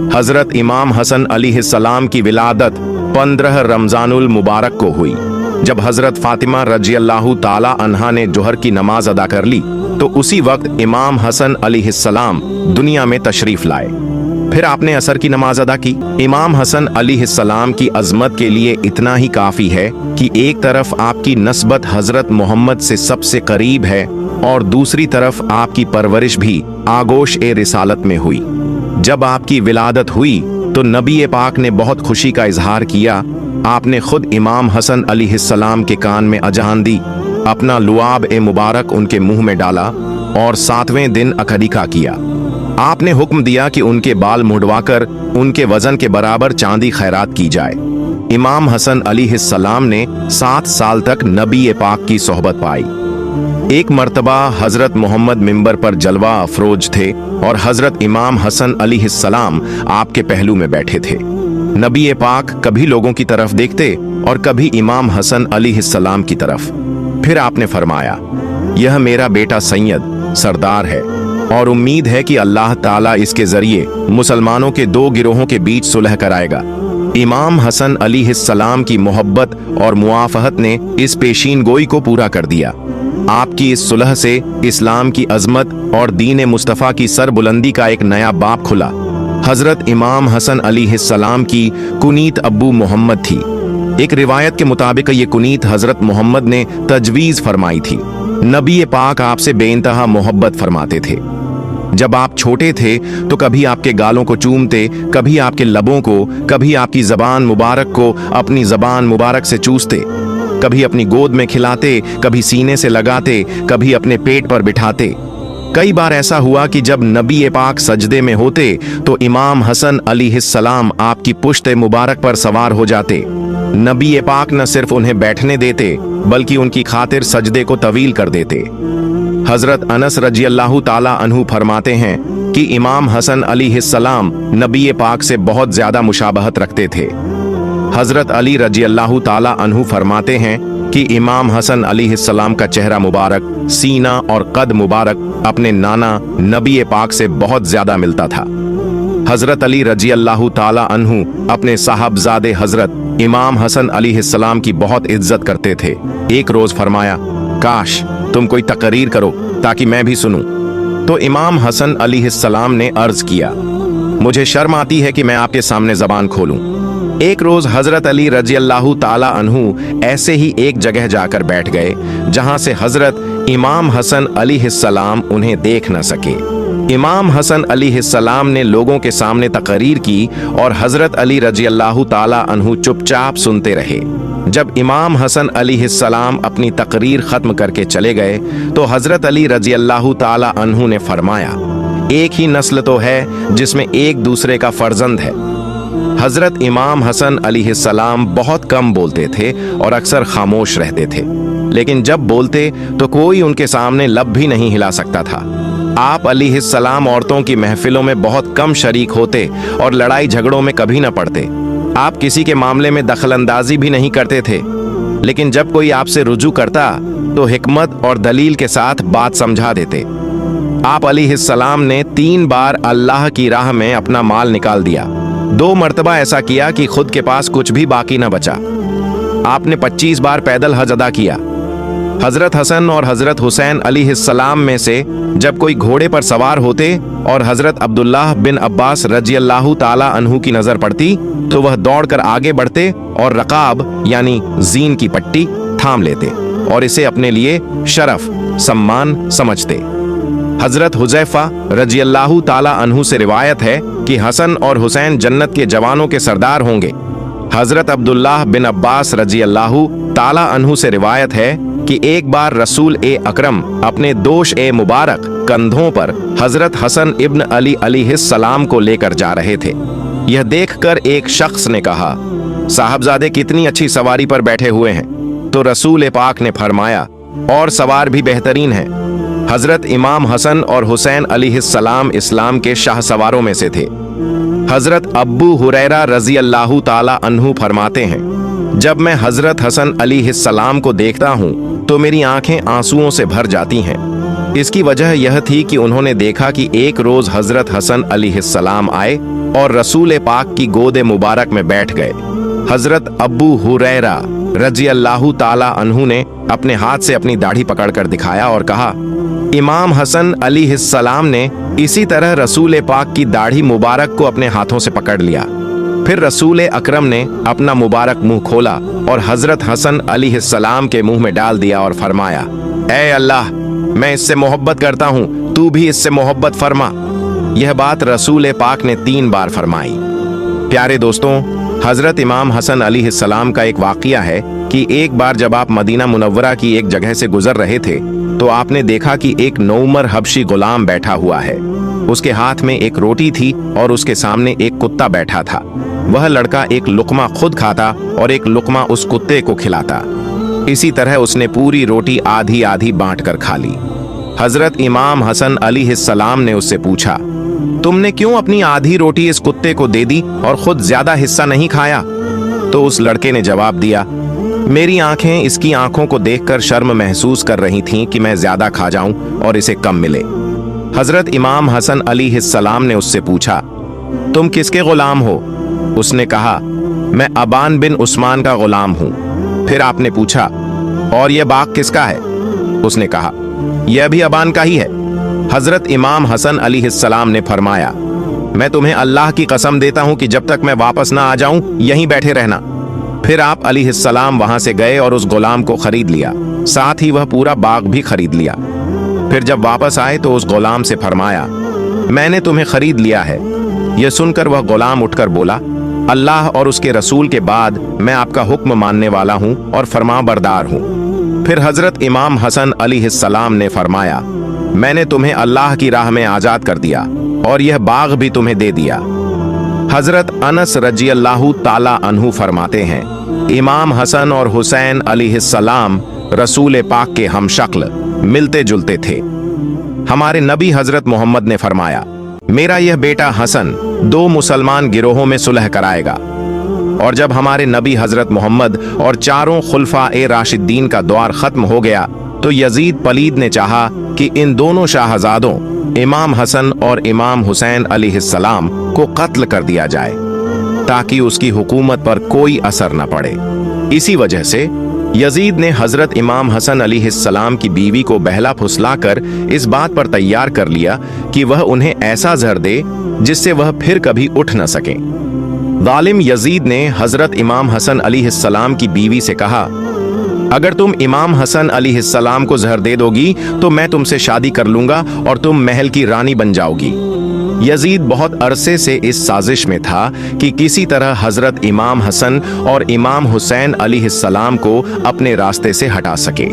हजरत इमाम हसन अलैहिस्सलाम की विलादत 15 रमजानुल मुबारक को हुई। जब हजरत फातिमा रजियल्लाहु ताला अन्हा ने जोहर की नमाज अदा कर ली तो उसी वक्त इमाम हसन अलैहिस्सलाम दुनिया में तशरीफ लाए। फिर आपने असर की नमाज अदा की। इमाम हसन अलैहिस्सलाम की अजमत के लिए इतना ही काफी है कि एक तरफ आपकी नस्बत हजरत मोहम्मद से सबसे करीब है और दूसरी तरफ आपकी परवरिश भी आगोश ए रिसालत में हुई। जब आपकी विलादत हुई तो नबी पाक ने बहुत खुशी का इजहार किया। आपने खुद इमाम हसन अलैहिस्सलाम के कान में अजान दी, अपना लुआब ए मुबारक उनके मुंह में डाला और 7वें दिन अकीका किया। आपने हुक्म दिया कि उनके बाल मुड़वाकर उनके वजन के बराबर चांदी खैरात की जाए। इमाम हसन अलैहिस्सलाम ने 7 साल तक नबी पाक की सोहबत पाई। एक मर्तबा हजरत मोहम्मद मिंबर पर जलवा अफरोज थे और हजरत इमाम हसन अलैहिस्सलाम आपके पहलू में बैठे थे। नबी पाक कभी लोगों की तरफ देखते और कभी इमाम हसन अलैहिस्सलाम की तरफ। फिर आपने फरमाया, यह मेरा बेटा सैयद सरदार है और उम्मीद है कि अल्लाह ताला इसके जरिए मुसलमानों के 2 गिरोहों के बीच सुलह कराएगा। इमाम हसन अलैहिस्सलाम की मोहब्बत और मुआफहत ने इस पेशीन गोई को पूरा कर दिया। आपकी इस सुलह से इस्लाम की अजमत और दीन मुस्तफ़ा की सरबुलंदी का एक नया बाब खुला। हजरत इमाम हसन अलैहिस्सलाम की कुनीत अब्बू मोहम्मद थी। एक रिवायत के मुताबिक ये कुनीत हजरत मोहम्मद ने तजवीज़ फरमाई थी। नबी पाक आपसे बेइंतहा मोहब्बत फरमाते थे। जब आप छोटे थे तो कभी आपके गालों को चूमते, कभी आपके लबों को, कभी आपकी जबान मुबारक को अपनी जबान मुबारक से चूसते, कभी अपनी गोद में खिलाते, कभी सीने से लगाते, कभी अपने पेट पर बिठाते। कई बार ऐसा हुआ कि जब नबी पाक सजदे में होते तो इमाम हसन अलैहिस्सलाम आपकी पुश्त मुबारक पर सवार हो जाते। नबी पाक न सिर्फ उन्हें बैठने देते बल्कि उनकी खातिर सजदे को तवील कर देते। हजरत अनस रजियल्लाहु ताला अन्हु फरमाते हैं कि इमाम हसन अलैहिस्सलाम नबी पाक से बहुत ज्यादा मुशाबहत रखते थे। हजरत अली रजियल्लाहु ताला अन्हु फरमाते हैं कि इमाम हसन अलैहिस्सलाम का चेहरा मुबारक, सीना और कद मुबारक अपने नाना नबी पाक से बहुत ज्यादा मिलता था। हजरत अली रजियल्लाहु ताला अन्हु अपने साहबजादे हजरत इमाम हसन अलैहिस्सलाम की बहुत इज्जत करते थे। एक रोज फरमाया, काश तुम कोई तकरीर करो ताकि मैं भी सुनूं। तो इमाम हसन अलैहिस्सलाम ने अर्ज किया, मुझे शर्म आती है कि मैं आपके सामने जबान खोलूं। एक रोज हजरत अली रजियल्लाहु ताला अन्हु ऐसे ही एक जगह जाकर बैठ गए जहां से हजरत इमाम हसन अलैहिस्सलाम उन्हें देख न सके। इमाम हसन अलैहिस्सलाम ने लोगों के सामने तकरीर की और हजरत अली रजियल्लाहु ताला अन्हु चुपचाप सुनते रहे। जब इमाम हसन अलैहिस्सलाम अपनी तकरीर खत्म करके चले गए तो हजरत अली रजियल्लाहु ताला अन्हु ने फरमाया, एक ही नस्ल तो है जिसमें एक दूसरे का फर्जंद है। हजरत इमाम हसन अलैहिस्सलाम बहुत कम बोलते थे और अक्सर खामोश रहते थे, लेकिन जब बोलते तो कोई उनके सामने लब भी नहीं हिला सकता था। आप अलैहिस्सलाम औरतों की महफिलों में बहुत कम शरीक होते और लड़ाई झगड़ों में कभी न पड़ते। आप किसी के मामले में दखलंदाजी भी नहीं करते थे, लेकिन जब कोई आपसे रुजू करता तो हिकमत और दलील के साथ बात समझा देते। आप अलैहिस्सलाम ने 3 बार अल्लाह की राह में अपना माल निकाल दिया। 2 मर्तबा ऐसा किया कि खुद के पास कुछ भी बाकी न बचा। आपने 25 बार पैदल हज अदा किया। हजरत हसन और हजरत हुसैन अलैहिस्सलाम में से जब कोई घोड़े पर सवार होते और हजरत अब्दुल्लाह बिन अब्बास रजियल्लाहु ताला अन्हु की नजर पड़ती तो वह दौड़कर आगे बढ़ते और रकाब यानी जीन की पट्टी थाम लेते और इसे अपने लिए शरफ सम्मान समझते। हजरत हुजैफा रजियल्लाहु ताला अन्हु से रिवायत है कि हसन और हुसैन जन्नत के जवानों के सरदार होंगे। हजरत अब्दुल्लाह बिन अब्बास रजियल्लाहु ताला अन्हु से रिवायत है कि एक बार रसूल ए अकरम अपने दोष ए मुबारक कंधों पर हजरत हसन इब्न अली अलैहिस्सलाम को लेकर जा रहे थे। यह देखकर एक शख्स ने कहा, साहबजादे कितनी अच्छी सवारी पर बैठे हुए हैं। तो रसूल पाक ने फरमाया, और सवार भी बेहतरीन हैं। हजरत इमाम हसन और हुसैन अलैहिस्सलाम इस्लाम के शाह सवारों में से थे। हजरत अब्बू हुरैरा रजी अल्लाहु ताला अन्हु फरमाते हैं, जब मैं हजरत हसन अलैहिस्सलाम को देखता हूँ तो मेरी आंखें आंसुओं से भर जाती हैं। इसकी वजह यह थी कि उन्होंने देखा कि एक रोज हजरत हसन अलैहिस्सलाम आए और रसूल पाक की गोद मुबारक में बैठ गए। हजरत अब्बू हुरैरा रज़ियल्लाहु ताला अन्हु ने अपने हाथ से अपनी दाढ़ी पकड़कर दिखाया और कहा, इमाम हसन अलैहिस्सलाम ने इसी तरह रसूल पाक की दाढ़ी मुबारक को अपने हाथों से पकड़ लिया। फिर रसूल अकरम ने अपना मुबारक मुंह खोला और हजरत हसन अलैहिस्सलाम के मुंह में डाल दिया और फरमाया, ऐ अल्लाह, मैं इससे मोहब्बत करता हूँ, तू भी इससे मोहब्बत फरमा। यह बात रसूल पाक ने 3 बार फरमाई। प्यारे दोस्तों, हजरत इमाम हसन अलैहिस्सलाम का एक वाक़िया है कि एक बार जब आप मदीना मुनव्वरा की एक जगह से गुजर रहे थे तो आपने देखा कि एक नौउमर हबशी गुलाम बैठा हुआ है। उसके हाथ में एक रोटी थी और उसके सामने एक कुत्ता बैठा था। वह लड़का एक लुकमा खुद खाता और एक लुकमा उस कुत्ते को खिलाता। इसी तरह उसने पूरी रोटी आधी आधी बांट कर खा ली। हजरत इमाम हसन अलैहिस्सलाम ने उससे पूछा, तुमने क्यों अपनी आधी रोटी इस कुत्ते को दे दी और खुद ज्यादा हिस्सा नहीं खाया? तो उस लड़के ने जवाब दिया, मेरी आंखें इसकी आंखों को देखकर शर्म महसूस कर रही थीं कि मैं ज्यादा खा जाऊं और इसे कम मिले। हजरत इमाम हसन अलैहिस्सलाम ने उससे पूछा, तुम किसके गुलाम हो? उसने कहा, मैं अबान बिन उस्मान का गुलाम हूं। फिर आपने पूछा, और यह बाग किसका है? उसने कहा, यह भी अबान का ही है। हजरत इमाम हसन अलैहिस्सलाम ने फरमाया, मैं तुम्हें अल्लाह की कसम देता हूं कि जब तक मैं वापस ना आ जाऊं यहीं बैठे रहना। फिर आप अलैहिस्सलाम वहां से गए और उस गुलाम को खरीद लिया, साथ ही वह पूरा बाग भी खरीद लिया। फिर जब वापस आए तो उस गुलाम से फरमाया, मैंने तुम्हें खरीद लिया है। यह सुनकर वह गुलाम उठकर बोला, अल्लाह और उसके रसूल के बाद मैं आपका हुक्म मानने वाला हूं और फरमाबरदार हूं। फिर हजरत इमाम हसन अलैहिस्सलाम ने फरमाया, मैंने तुम्हें अल्लाह की राह में आजाद कर दिया और यह बाग भी तुम्हें दे दिया। हजरत अनस रज़ियल्लाहु ताला अन्हु फरमाते हैं, इमाम हसन और हुसैन अलैहिस्सलाम रसूल पाक के हमशक्ल मिलते जुलते थे। हमारे नबी हजरत मोहम्मद ने फरमाया, मेरा यह बेटा हसन 2 मुसलमान गिरोहों में सुलह कराएगा। और जब हमारे नबी हजरत मोहम्मद और चारों खुलफा-ए राशिदीन का दौर खत्म हो गया तो यजीद पलीद ने चाहा कि इन दोनों शाहजादों इमाम हसन और इमाम हुसैन अलैहिस्सलाम को कत्ल कर दिया जाए ताकि उसकी हुकूमत पर कोई असर न पड़े। इसी वजह से यजीद ने हजरत इमाम हसन अलैहिस्सलाम की बीवी को बहला फुसलाकर इस बात पर तैयार कर लिया कि वह उन्हें ऐसा जहर दे जिससे वह फिर कभी उठ न सके। जालिम यजीद ने हजरत इमाम हसन अलैहिस्सलाम की बीवी से कहा, अगर तुम इमाम हसन अलैहिस्सलाम को जहर दे दोगी तो मैं तुमसे शादी कर लूंगा और तुम महल की रानी बन जाओगी। यजीद बहुत अरसे से इस साजिश में था कि किसी तरह हजरत इमाम हसन और इमाम हुसैन अलैहिस्सलाम को अपने रास्ते से हटा सके।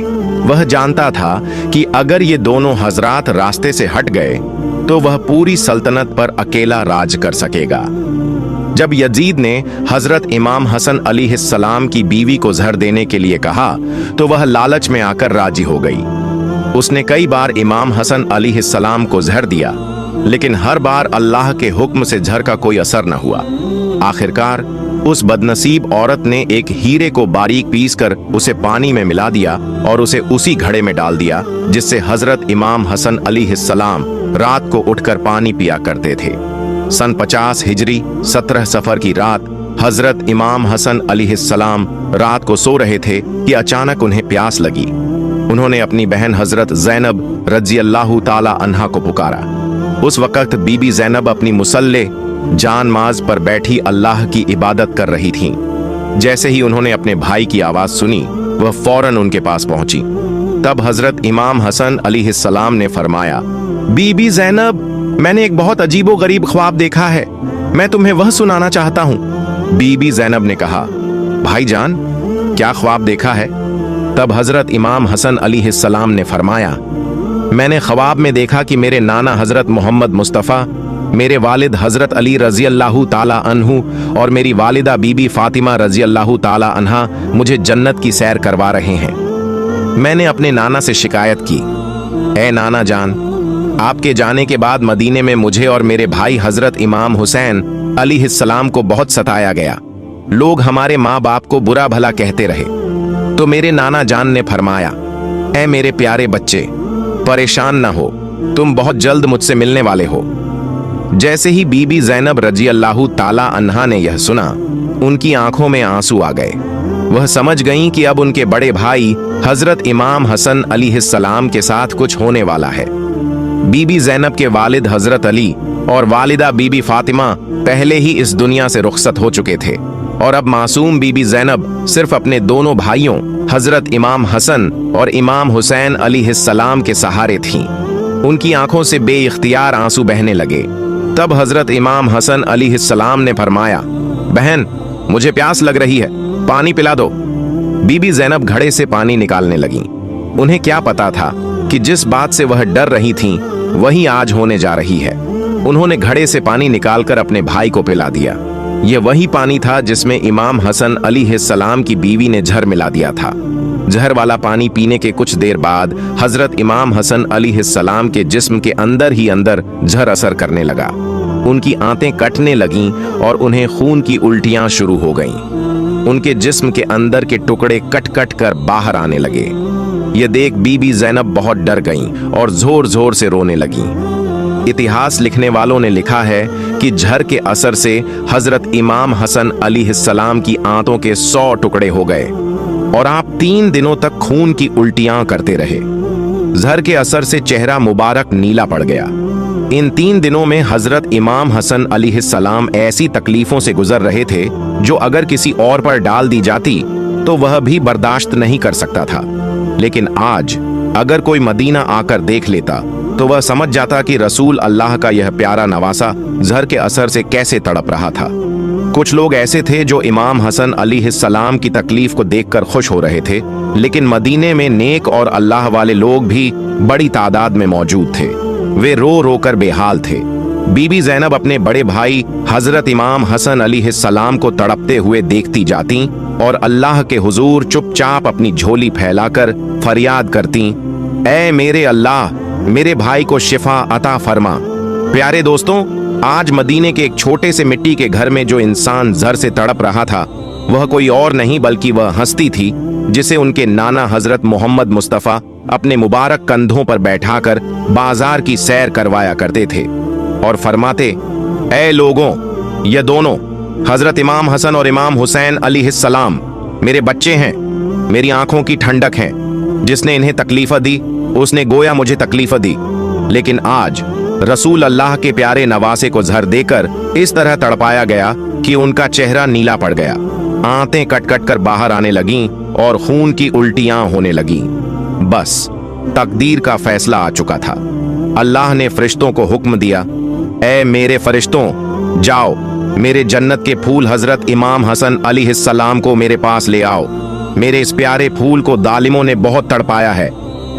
वह जानता था कि अगर ये दोनों हजरात रास्ते से हट गए तो वह पूरी सल्तनत पर अकेला राज कर सकेगा। जब यजीद ने हजरत इमाम हसन अलैहिस्सलाम की बीवी को जहर देने के लिए कहा तो वह लालच में आकर राजी हो गई। उसने कई बार इमाम हसन अलैहिस्सलाम को जहर दिया, लेकिन हर बार अल्लाह के हुक्म से जहर का कोई असर न हुआ। आखिरकार उस बदनसीब औरत ने एक हीरे को बारीक पीसकर उसे पानी में मिला दिया और उसे उसी घड़े में डाल दिया जिससे हजरत इमाम हसन अलैहिस्सलाम रात को उठकर पानी पिया करते थे। सन 50 हिजरी 17 सफर की रात हजरत इमाम हसन अलैहिस्सलाम रात को सो रहे थे कि अचानक उन्हें प्यास लगी। उन्होंने अपनी बहन हजरत ज़ैनब रज़ियल्लाहु ताला अन्हा को पुकारा। उस वक्त बीबी ज़ैनब अपनी मुसल्ले जानमाज पर बैठी अल्लाह की इबादत कर रही थीं। जैसे ही उन्होंने अपने भाई की आवाज सुनी वह फौरन उनके पास पहुंची। तब हजरत इमाम हसन अलैहिस्सलाम ने फरमाया, बीबी ज़ैनब, मैंने एक बहुत अजीबो गरीब ख्वाब देखा है, मैं तुम्हें वह सुनाना चाहता हूँ। बीबी ज़ैनब ने कहा, भाईजान, क्या ख्वाब देखा है? तब हजरत इमाम हसन अलैहिस्सलाम ने फरमाया, मैंने ख्वाब में देखा कि मेरे नाना हजरत मोहम्मद मुस्तफ़ा, मेरे वालिद हजरत अली रज़ियल्लाहु ताला अन्हु और मेरी वालिदा बीबी फातिमा रज़ियल्लाहु ताला अन्हा मुझे जन्नत की सैर करवा रहे हैं। मैंने अपने नाना से शिकायत की, ऐ नाना जान, आपके जाने के बाद मदीने में मुझे और मेरे भाई हजरत इमाम हुसैन अलैहिस्सलाम को बहुत सताया गया। लोग हमारे माँ बाप को बुरा भला कहते रहे। तो मेरे नाना जान ने फरमाया, ऐ मेरे प्यारे बच्चे, परेशान न हो, तुम बहुत जल्द मुझसे मिलने वाले हो। जैसे ही बीबी ज़ैनब रजी अल्लाह ताला अन्हा ने यह सुना, उनकी आंखों में आंसू आ गए। वह समझ गईं कि अब उनके बड़े भाई हजरत इमाम हसन अलैहिस्सलाम के साथ कुछ होने वाला है। बीबी ज़ैनब के वालिद हजरत अली और वालिदा बीबी फातिमा पहले ही इस दुनिया से रुखसत हो चुके थे और अब मासूम बीबी ज़ैनब सिर्फ अपने दोनों भाइयों हजरत इमाम हसन और इमाम हुसैन अलैहिस्सलाम के सहारे थीं। उनकी आंखों से बेइख्तियार आंसू बहने लगे। तब हजरत इमाम हसन अलैहिस्सलाम ने फरमाया, बहन मुझे प्यास लग रही है, पानी पिला दो। बीबी ज़ैनब घड़े से पानी निकालने लगीं। उन्हें क्या पता था कि जिस बात से वह डर रही थीं, वही आज होने जा रही है। उन्होंने घड़े से पानी निकालकर अपने भाई को पिला दिया। यह वही पानी था जिसमें इमाम हसन अलैहिस्सलाम की बीवी ने जहर मिला दिया था। जहर वाला पानी पीने के कुछ देर बाद हजरत इमाम हसन अलैहिस्सलाम के जिस्म के अंदर ही अंदर जहर असर करने लगा। उनकी आंतें कटने लगीं और उन्हें खून की उल्टियां शुरू हो गईं। उनके जिस्म के अंदर के टुकड़े कट कट कर बाहर आने लगे। ये देख बीबी ज़ैनब बहुत डर गईं और जोर जोर से रोने लगीं। इतिहास लिखने वालों ने लिखा है कि जहर के असर से हजरत इमाम हसन अलैहिस्सलाम की आंतों के 100 टुकड़े हो गए और आप 3 दिनों तक खून की उल्टियां करते रहे। जहर के असर से चेहरा मुबारक नीला पड़ गया। इन 3 दिनों में हजरत इमाम हसन अलैहिस्सलाम ऐसी तकलीफों से गुजर रहे थे जो अगर किसी और पर डाल दी जाती तो वह भी बर्दाश्त नहीं कर सकता था। लेकिन आज अगर कोई मदीना आकर देख लेता तो वह समझ जाता कि रसूल अल्लाह का यह प्यारा नवासा जहर के असर से कैसे तड़प रहा था। कुछ लोग ऐसे थे जो इमाम हसन अलैहिस्सलाम की तकलीफ को देखकर खुश हो रहे थे, लेकिन मदीने में नेक और अल्लाह वाले लोग भी बड़ी तादाद में मौजूद थे। वे रो रो कर बेहाल थे। बीबी ज़ैनब अपने बड़े भाई हजरत इमाम हसन अलैहिस्सलाम को तड़पते हुए देखती जाती और अल्लाह के हुजूर चुपचाप अपनी झोली फैलाकर फरियाद करती, ऐ मेरे अल्लाह, मेरे भाई को शिफा अता फरमा। प्यारे दोस्तों, आज मदीने के एक छोटे से मिट्टी के घर में जो इंसान जहर से तड़प रहा था, वह कोई और नहीं बल्कि वह हस्ती थी जिसे उनके नाना हजरत मोहम्मद मुस्तफ़ा अपने मुबारक कंधों पर बैठाकर बाजार की सैर करवाया करते थे और फरमाते, ऐ लोगों, ये दोनों हजरत इमाम हसन और इमाम हुसैन अलैहिस्सलाम मेरे बच्चे हैं, मेरी आंखों की ठंडक हैं। जिसने इन्हें तकलीफ दी उसने गोया मुझे तकलीफ दी, लेकिन आज रसूल अल्लाह के प्यारे नवासे को जहर देकर इस तरह तड़पाया गया कि उनका चेहरा नीला पड़ गया, आंतें कट कट कर बाहर आने लगीं और खून की उल्टियां होने लगीं। बस तकदीर का फैसला आ चुका था। अल्लाह ने फरिश्तों को हुक्म दिया, ऐ मेरे फरिश्तों, जाओ मेरे जन्नत के फूल हजरत इमाम हसन अलैहिस्सलाम को मेरे पास ले आओ। मेरे इस प्यारे फूल को जालिमों ने बहुत तड़पाया है।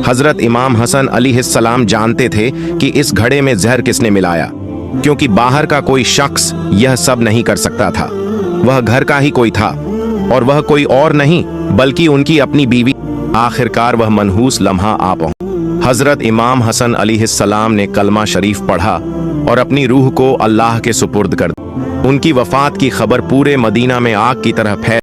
हजरत इमाम हसन अलैहिस्सलाम जानते थे कि इस घड़े में जहर किसने मिलाया, क्योंकि बाहर का कोई शख्स यह सब नहीं कर सकता था। वह घर का ही कोई था और वह कोई और नहीं बल्कि उनकी अपनी बीवी। आखिरकार वह मनहूस लम्हा आ पहुंचा। हजरत इमाम हसन अलैहिस्सलाम ने कलमा शरीफ पढ़ा और अपनी रूह को अल्लाह के सुपुर्द कर दी। उनकी वफात की खबर पूरे मदीना में आग की तरह फैल